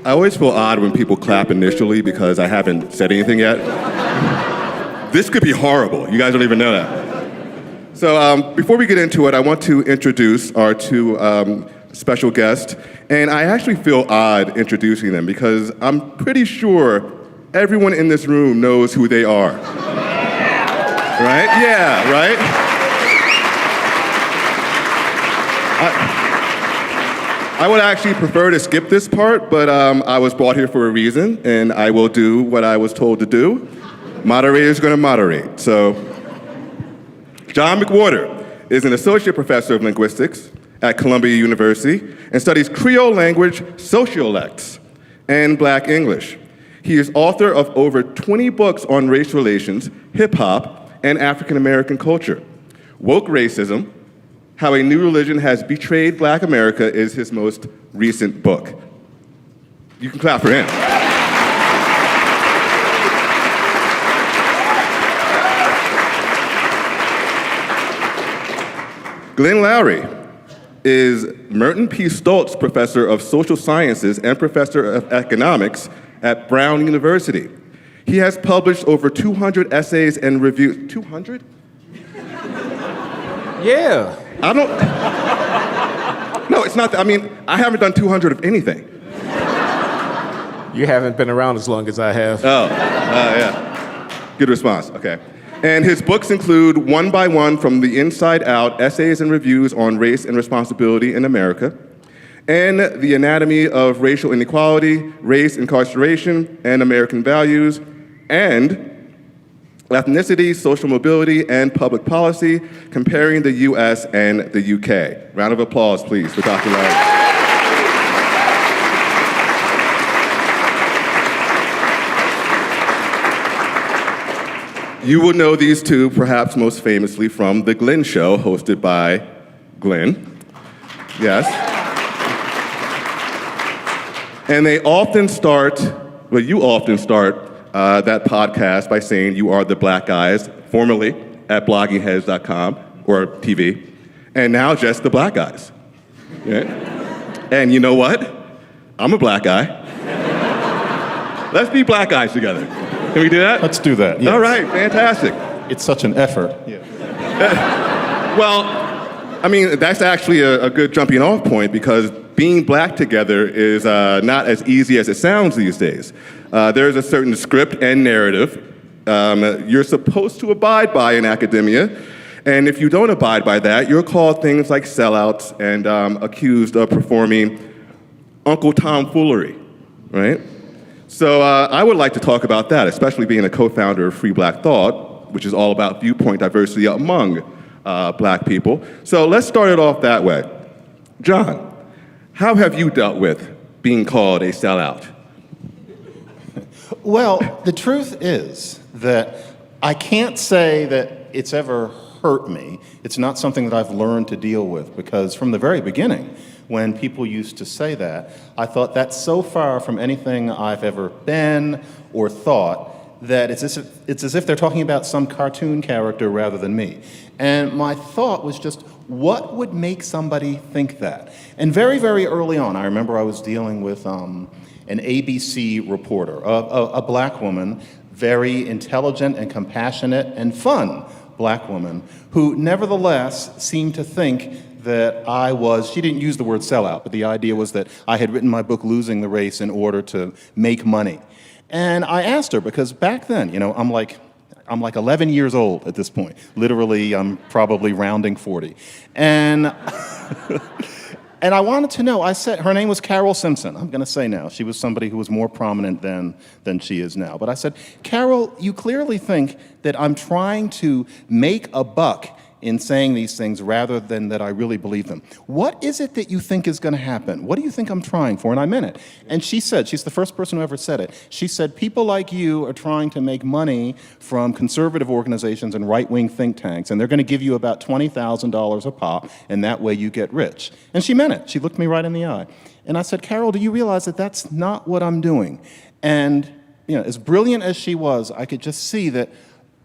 I always feel odd when people clap initially because I haven't said anything yet. This could be horrible. You guys don't even know that. So before we get into it, I want to introduce our two special guests. And I actually feel odd introducing them because I'm pretty sure everyone in this room knows who they are. Right? Yeah, right? I would actually prefer to skip this part, but I was brought here for a reason, and I will do what I was told to do. Moderator's gonna moderate. So, John McWhorter is an associate professor of linguistics at Columbia University and studies Creole language, sociolects, and Black English. He is author of over 20 books on race relations, hip-hop, and African American culture. Woke Racism, How a New Religion Has Betrayed Black America is his most recent book. You can clap for him. Glenn Loury is Merton P. Stoltz Professor of Social Sciences and Professor of Economics at Brown University. He has published over 200 essays and reviews. 200? Yeah. I don't. No, it's not. I mean, I haven't done 200 of anything. You haven't been around as long as I have. Oh, yeah. Good response. Okay. And his books include One by One from the Inside Out, Essays and Reviews on Race and Responsibility in America, and The Anatomy of Racial Inequality, Race, Incarceration, and American Values, and Ethnicity, Social Mobility, and Public Policy, Comparing the U.S. and the U.K. Round of applause, please, for Dr. Loury. You will know these two perhaps most famously from The Glenn Show, hosted by Glenn. Yes. And they often start, well, you often start that podcast by saying you are the black guys, formerly at bloggingheads.com or TV, and now just the black guys. Yeah. And you know what? I'm a black guy. Let's be black guys together. Can we do that? Let's do that. Yes. All right, fantastic. It's such an effort. Yeah. Well, I mean, that's actually a good jumping off point because being black together is not as easy as it sounds these days. There's a certain script and narrative you're supposed to abide by in academia, and if you don't abide by that, you're called things like sellouts and accused of performing Uncle Tom foolery, right? So I would like to talk about that, especially being a co-founder of Free Black Thought, which is all about viewpoint diversity among black people. So let's start it off that way. John, how have you dealt with being called a sellout? Well, the truth is that I can't say that it's ever hurt me. It's not something that I've learned to deal with because from the very beginning, when people used to say that, I thought that's so far from anything I've ever been or thought that it's as if they're talking about some cartoon character rather than me. And my thought was just, what would make somebody think that? And very, very early on, I remember I was dealing with an ABC reporter, a black woman, very intelligent and compassionate and fun black woman, who nevertheless seemed to think that I was, she didn't use the word sellout, but the idea was that I had written my book Losing the Race in order to make money. And I asked her, because back then, you know, I'm like 11 years old at this point. Literally, I'm probably rounding 40. And and I wanted to know, I said, her name was Carol Simpson, I'm gonna say now. She was somebody who was more prominent than she is now. But I said, Carol, you clearly think that I'm trying to make a buck in saying these things rather than that I really believe them. What is it that you think is gonna happen? What do you think I'm trying for? And I meant it. And she said, she's the first person who ever said it, she said, people like you are trying to make money from conservative organizations and right-wing think tanks, and they're gonna give you about $20,000 a pop, and that way you get rich. And she meant it. She looked me right in the eye. And I said, Carol, do you realize that that's not what I'm doing? And you know, as brilliant as she was, I could just see that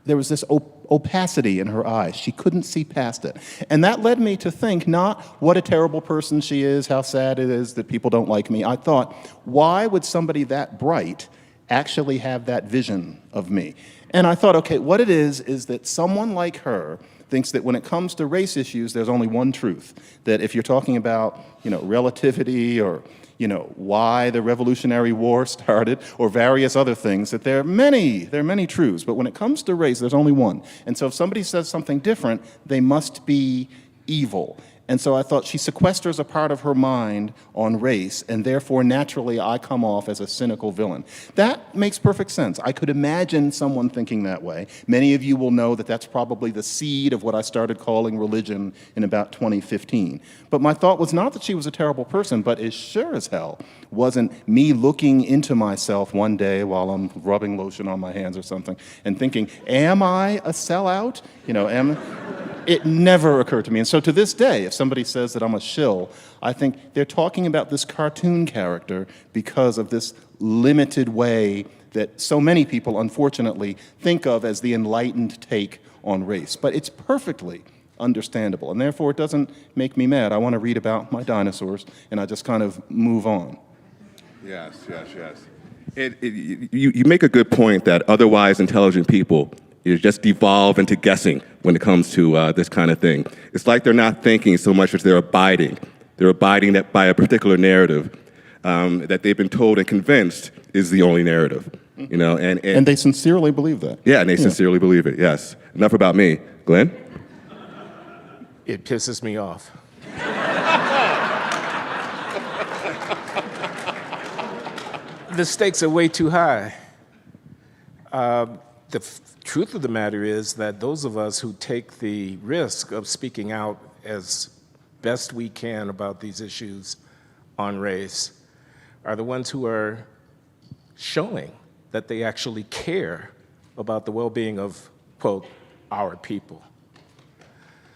there was this opacity in her eyes. She couldn't see past it. And that led me to think not what a terrible person she is, how sad it is that people don't like me. I thought, why would somebody that bright actually have that vision of me? And I thought, okay, what it is that someone like her thinks that when it comes to race issues, there's only one truth. That if you're talking about, relativity or, why the Revolutionary War started or various other things, that there are many truths. But when it comes to race, there's only one. And so if somebody says something different, they must be evil. And so I thought she sequesters a part of her mind on race, and therefore, naturally, I come off as a cynical villain. That makes perfect sense. I could imagine someone thinking that way. Many of you will know that that's probably the seed of what I started calling religion in about 2015. But my thought was not that she was a terrible person, but as sure as hell wasn't me looking into myself one day while I'm rubbing lotion on my hands or something and thinking, am I a sellout? It never occurred to me. And so to this day, if somebody says that I'm a shill, I think they're talking about this cartoon character because of this limited way that so many people, unfortunately, think of as the enlightened take on race. But it's perfectly understandable, and therefore it doesn't make me mad. I want to read about my dinosaurs, and I just kind of move on. Yes. You make a good point that otherwise intelligent people just devolve into guessing when it comes to this kind of thing. It's like they're not thinking so much as they're abiding. They're abiding by a particular narrative that they've been told and convinced is the only narrative. And they sincerely believe that. Yeah, and they sincerely believe it, yes. Enough about me. Glenn? It pisses me off. The stakes are way too high. The truth of the matter is that those of us who take the risk of speaking out as best we can about these issues on race are the ones who are showing that they actually care about the well-being of, quote, our people.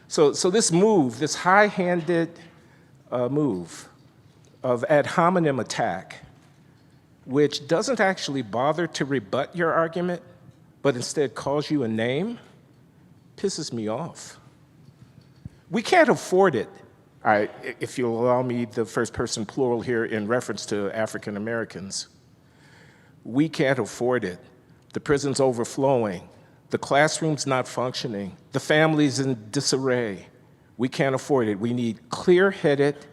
So this move, this high-handed move of ad hominem attack, which doesn't actually bother to rebut your argument, but instead calls you a name, pisses me off. We can't afford it. If you'll allow me the first person plural here in reference to African Americans. We can't afford it. The prison's overflowing. The classroom's not functioning. The family's in disarray. We can't afford it. We need clear-headed,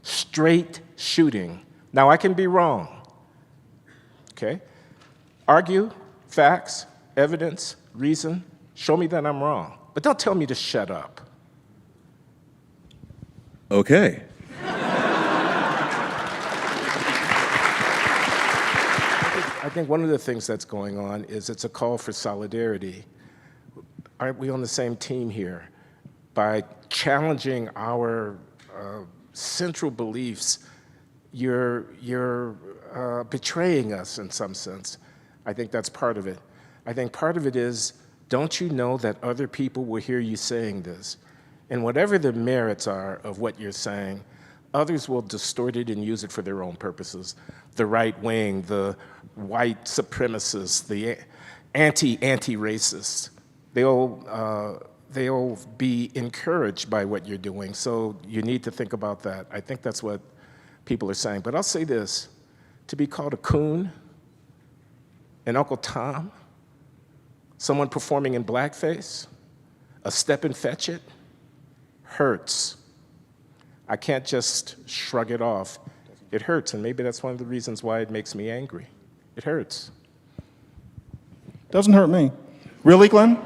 straight shooting. Now, I can be wrong, okay? Argue, facts, evidence, reason, show me that I'm wrong. But don't tell me to shut up. Okay. I think one of the things that's going on is it's a call for solidarity. Aren't we on the same team here? By challenging our central beliefs, you're betraying us in some sense. I think that's part of it. I think part of it is, don't you know that other people will hear you saying this? And whatever the merits are of what you're saying, others will distort it and use it for their own purposes. The right wing, the white supremacists, the anti-racists, they'll be encouraged by what you're doing. So you need to think about that. I think that's what people are saying. But I'll say this, to be called a coon, an Uncle Tom, someone performing in blackface, a step and fetch it, hurts. I can't just shrug it off. It hurts, and maybe that's one of the reasons why it makes me angry. It hurts. Doesn't hurt me. Really, Glenn?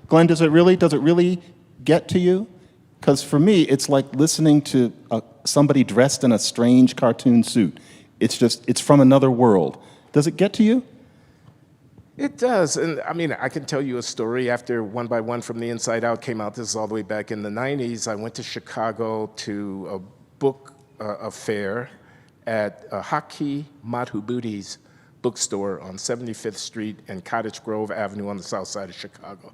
Glenn, does it really get to you? Because for me, it's like listening to somebody dressed in a strange cartoon suit. It's from another world. Does it get to you? It does, and I mean, I can tell you a story after One by One from the Inside Out came out. This is all the way back in the 90s. I went to Chicago to a book affair at Haki Madhubuti's bookstore on 75th Street and Cottage Grove Avenue on the south side of Chicago.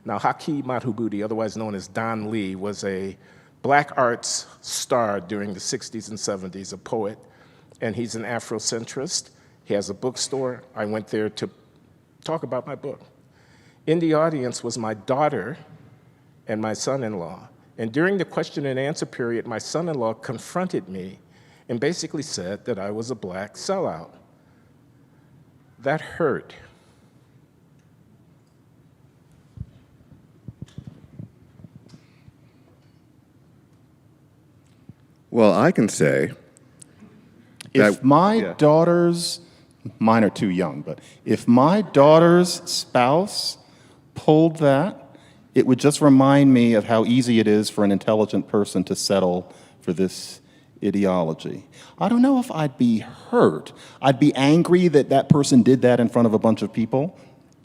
Now, Haki Madhubuti, otherwise known as Don Lee, was a black arts star during the 60s and 70s, a poet, and he's an Afrocentrist. He has a bookstore. I went there to talk about my book. In the audience was my daughter and my son-in-law. And during the question and answer period, my son-in-law confronted me and basically said that I was a black sellout. That hurt. Well, I can say If my yeah. daughter's, mine are too young, but if my daughter's spouse pulled that, it would just remind me of how easy it is for an intelligent person to settle for this ideology. I don't know if I'd be hurt. I'd be angry that that person did that in front of a bunch of people,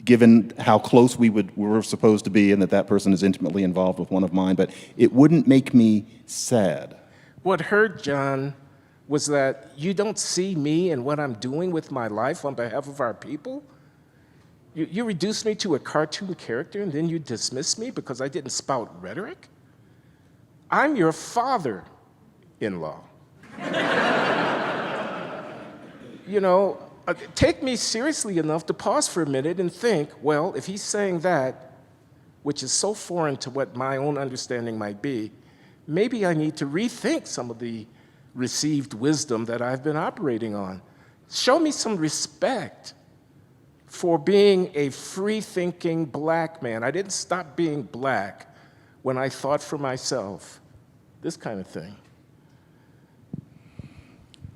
given how close we were supposed to be and that that person is intimately involved with one of mine, but it wouldn't make me sad. What hurt, John, was that you don't see me and what I'm doing with my life on behalf of our people? You reduced me to a cartoon character and then you dismissed me because I didn't spout rhetoric? I'm your father-in-law. You know, take me seriously enough to pause for a minute and think, well, if he's saying that, which is so foreign to what my own understanding might be, maybe I need to rethink some of the received wisdom that I've been operating on. Show me some respect for being a free-thinking black man. I didn't stop being black when I thought for myself. This kind of thing.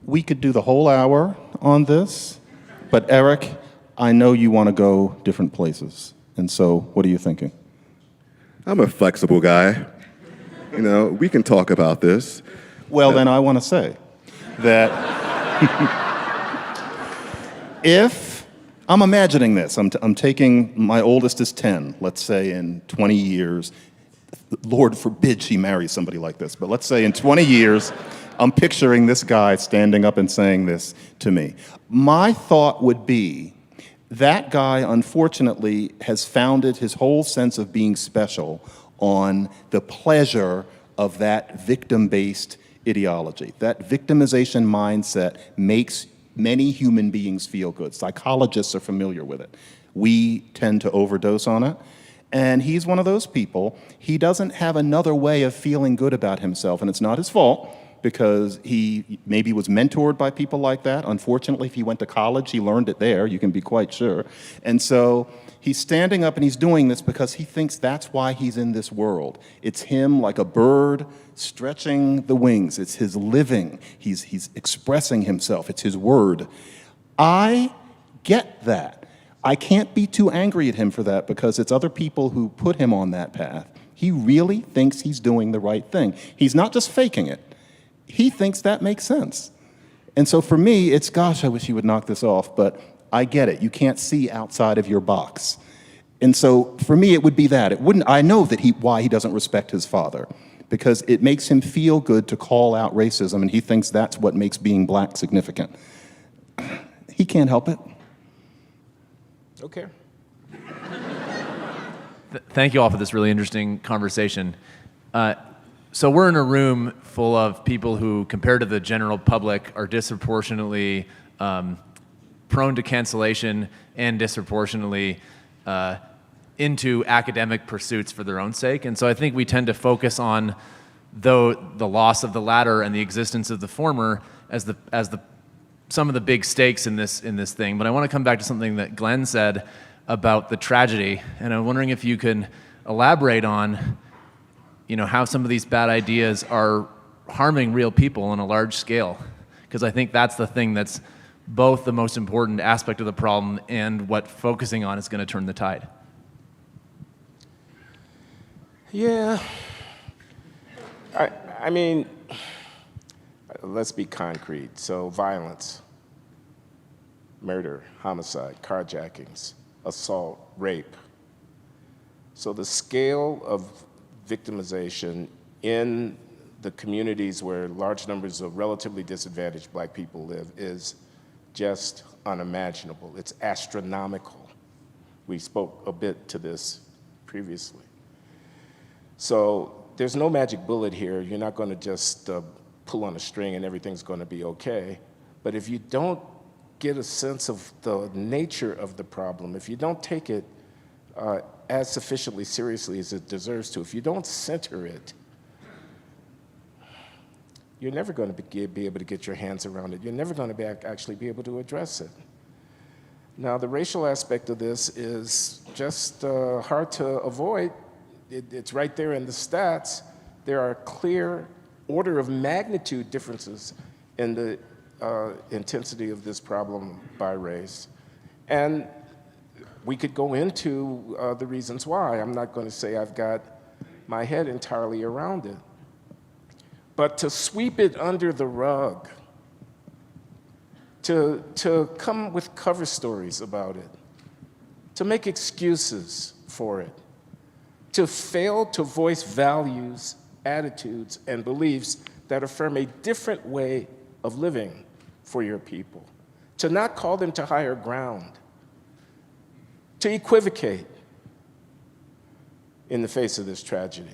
We could do the whole hour on this, but Erec, I know you want to go different places. And so, what are you thinking? I'm a flexible guy. You know, we can talk about this. Well, then I want to say that if I'm imagining this, I'm taking my oldest is 10, let's say in 20 years, Lord forbid she marries somebody like this, but let's say in 20 years, I'm picturing this guy standing up and saying this to me. My thought would be that guy, unfortunately, has founded his whole sense of being special on the pleasure of that victim-based ideology. That victimization mindset makes many human beings feel good. Psychologists are familiar with it. We tend to overdose on it. And he's one of those people. He doesn't have another way of feeling good about himself, and it's not his fault because he maybe was mentored by people like that. Unfortunately, if he went to college, he learned it there, you can be quite sure. And so he's standing up and he's doing this because he thinks that's why he's in this world. It's him like a bird stretching the wings. It's his living. He's expressing himself. It's his word. I get that. I can't be too angry at him for that because it's other people who put him on that path. He really thinks he's doing the right thing. He's not just faking it. He thinks that makes sense. And so for me, it's, gosh, I wish he would knock this off, but I get it. You can't see outside of your box. And so for me, it would be that. It wouldn't, I know that why he doesn't respect his father, because it makes him feel good to call out racism, and he thinks that's what makes being black significant. He can't help it. Okay. Thank you all for this really interesting conversation. So we're in a room full of people who, compared to the general public, are disproportionately prone to cancellation and disproportionately into academic pursuits for their own sake. And so I think we tend to focus on the loss of the latter and the existence of the former as some of the big stakes in this thing. But I want to come back to something that Glenn said about the tragedy, and I'm wondering if you can elaborate on, how some of these bad ideas are harming real people on a large scale, because I think that's the thing that's both the most important aspect of the problem and what focusing on is going to turn the tide. Yeah. I mean, let's be concrete. So violence, murder, homicide, carjackings, assault, rape. So the scale of victimization in the communities where large numbers of relatively disadvantaged black people live is just unimaginable. It's astronomical. We spoke a bit to this previously. So there's no magic bullet here. You're not going to just pull on a string and everything's going to be okay. But if you don't get a sense of the nature of the problem, if you don't take it as sufficiently seriously as it deserves to. If you don't center it, you're never going to be able to get your hands around it. You're never going to actually be able to address it. Now, the racial aspect of this is just hard to avoid. It's right there in the stats. There are clear order of magnitude differences in the intensity of this problem by race. And we could go into the reasons why. I'm not going to say I've got my head entirely around it. But to sweep it under the rug, to come with cover stories about it, to make excuses for it, to fail to voice values, attitudes, and beliefs that affirm a different way of living for your people, to not call them to higher ground, to equivocate in the face of this tragedy.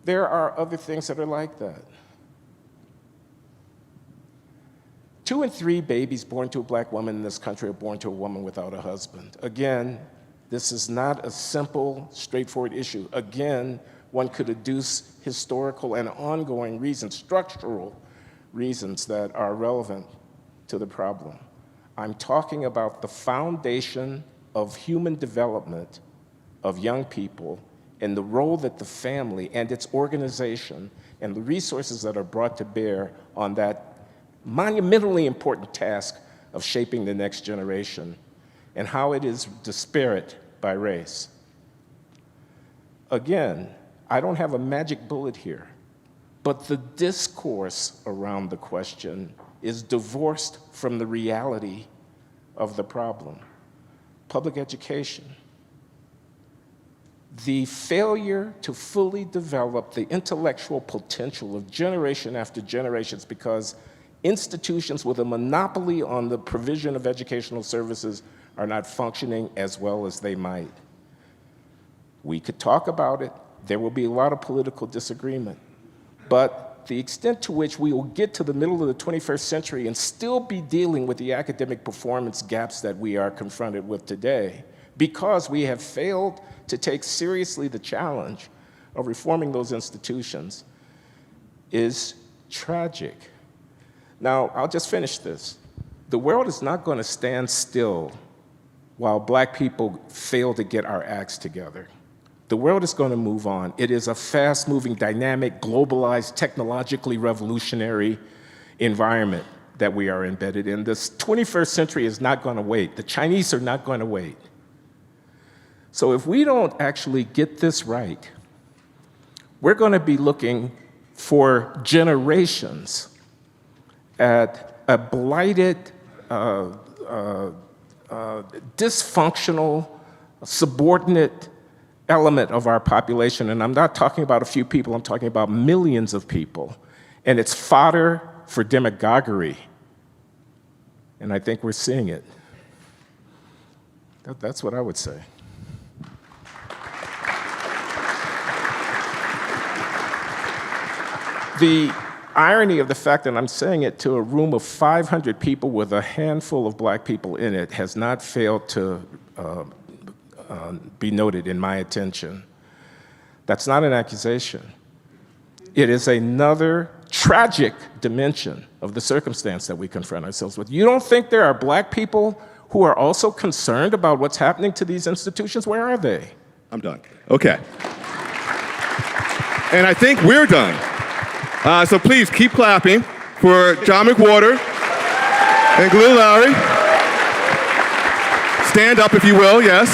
There are other things that are like that. 2 in 3 babies born to a black woman in this country are born to a woman without a husband. Again, this is not a simple, straightforward issue. Again, one could adduce historical and ongoing reasons, structural reasons that are relevant to the problem. I'm talking about the foundation of human development of young people and the role that the family and its organization and the resources that are brought to bear on that monumentally important task of shaping the next generation and how it is disparate by race. Again, I don't have a magic bullet here, but the discourse around the question is divorced from the reality of the problem. Public education. The failure to fully develop the intellectual potential of generation after generations because institutions with a monopoly on the provision of educational services are not functioning as well as they might. We could talk about it. There will be a lot of political disagreement. But the extent to which we will get to the middle of the 21st century and still be dealing with the academic performance gaps that we are confronted with today, because we have failed to take seriously the challenge of reforming those institutions, is tragic. Now, I'll just finish this. The world is not going to stand still while black people fail to get our acts together. The world is going to move on. It is a fast-moving, dynamic, globalized, technologically revolutionary environment that we are embedded in. This 21st century is not going to wait. The Chinese are not going to wait. So if we don't actually get this right, we're going to be looking for generations at a blighted, dysfunctional, subordinate element of our population. And I'm not talking about a few people, I'm talking about millions of people. And it's fodder for demagoguery. And I think we're seeing it. That's what I would say. The irony of the fact that I'm saying it to a room of 500 people with a handful of black people in it has not failed to be noted in my attention. That's not an accusation. It is another tragic dimension of the circumstance that we confront ourselves with. You don't think there are black people who are also concerned about what's happening to these institutions? Where are they? I'm done. Okay. And I think we're done. So please keep clapping for John McWhorter and Loury. Stand up if you will, yes.